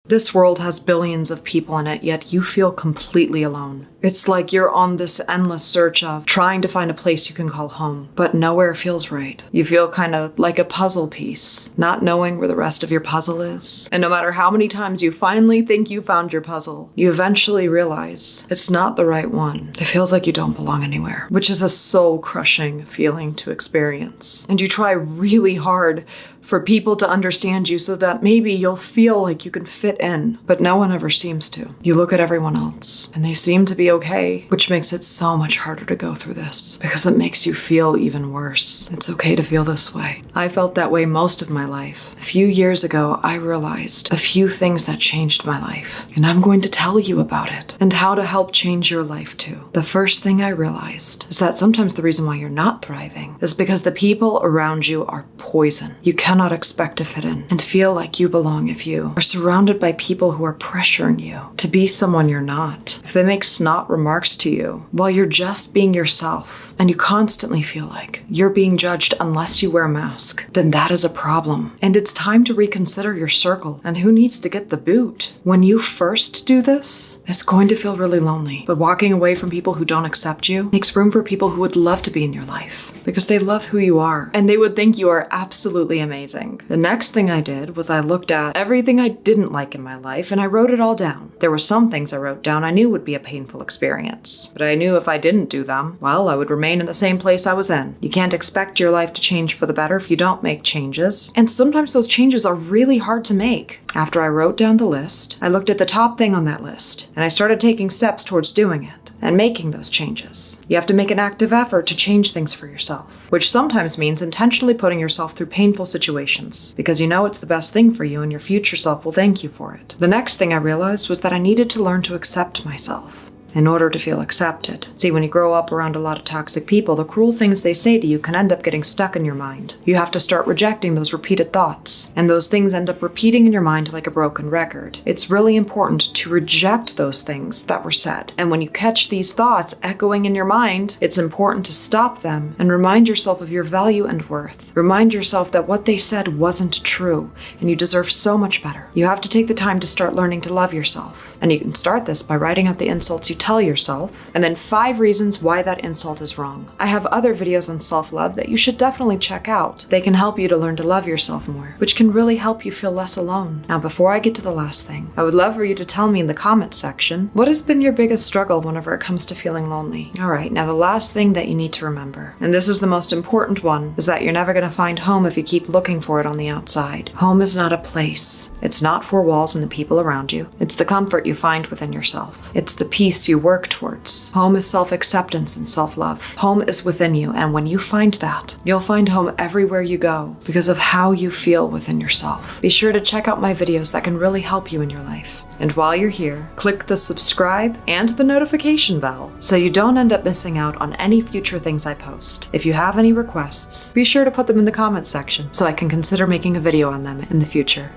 This world has billions of people in it, yet you feel completely alone. It's like you're on this endless search of trying to find a place you can call home, but nowhere feels right. You feel kind of like a puzzle piece, not knowing where the rest of your puzzle is. And no matter how many times you finally think you found your puzzle, you eventually realize it's not the right one. It feels like you don't belong anywhere, which is a soul-crushing feeling to experience. And you try really hard for people to understand you so that maybe you'll feel like you can fit in, but no one ever seems to. You look at everyone else, and they seem to be okay, which makes it so much harder to go through this, because it makes you feel even worse. It's okay to feel this way. I felt that way most of my life. A few years ago, I realized a few things that changed my life, and I'm going to tell you about it, and how to help change your life too. The first thing I realized is that sometimes the reason why you're not thriving is because the people around you are poison. You cannot expect to fit in and feel like you belong if you are surrounded by people who are pressuring you to be someone you're not. If they make snot remarks to you while you're just being yourself, and you constantly feel like you're being judged unless you wear a mask, then that is a problem. And it's time to reconsider your circle and who needs to get the boot. When you first do this, it's going to feel really lonely. But walking away from people who don't accept you makes room for people who would love to be in your life because they love who you are and they would think you are absolutely amazing. The next thing I did was I looked at everything I didn't like in my life and I wrote it all down. There were some things I wrote down I knew would be a painful experience, but I knew if I didn't do them, well, I would remain in the same place I was in. You can't expect your life to change for the better if you don't make changes. And sometimes those changes are really hard to make. After I wrote down the list, I looked at the top thing on that list, and I started taking steps towards doing it and making those changes. You have to make an active effort to change things for yourself, which sometimes means intentionally putting yourself through painful situations because you know it's the best thing for you and your future self will thank you for it. The next thing I realized was that I needed to learn to accept myself in order to feel accepted. See, when you grow up around a lot of toxic people, the cruel things they say to you can end up getting stuck in your mind. You have to start rejecting those repeated thoughts, and those things end up repeating in your mind like a broken record. It's really important to reject those things that were said. And when you catch these thoughts echoing in your mind, it's important to stop them and remind yourself of your value and worth. Remind yourself that what they said wasn't true, and you deserve so much better. You have to take the time to start learning to love yourself. And you can start this by writing out the insults you tell yourself, and then 5 reasons why that insult is wrong. I have other videos on self-love that you should definitely check out. They can help you to learn to love yourself more, which can really help you feel less alone. Now, before I get to the last thing, I would love for you to tell me in the comments section, what has been your biggest struggle whenever it comes to feeling lonely? All right, now the last thing that you need to remember, and this is the most important one, is that you're never going to find home if you keep looking for it on the outside. Home is not a place. It's not 4 walls and the people around you. It's the comfort you find within yourself. It's the peace you work towards. Home is self-acceptance and self-love. Home is within you, and when you find that, you'll find home everywhere you go because of how you feel within yourself. Be sure to check out my videos that can really help you in your life. And while you're here, click the subscribe and the notification bell so you don't end up missing out on any future things I post. If you have any requests, be sure to put them in the comments section so I can consider making a video on them in the future.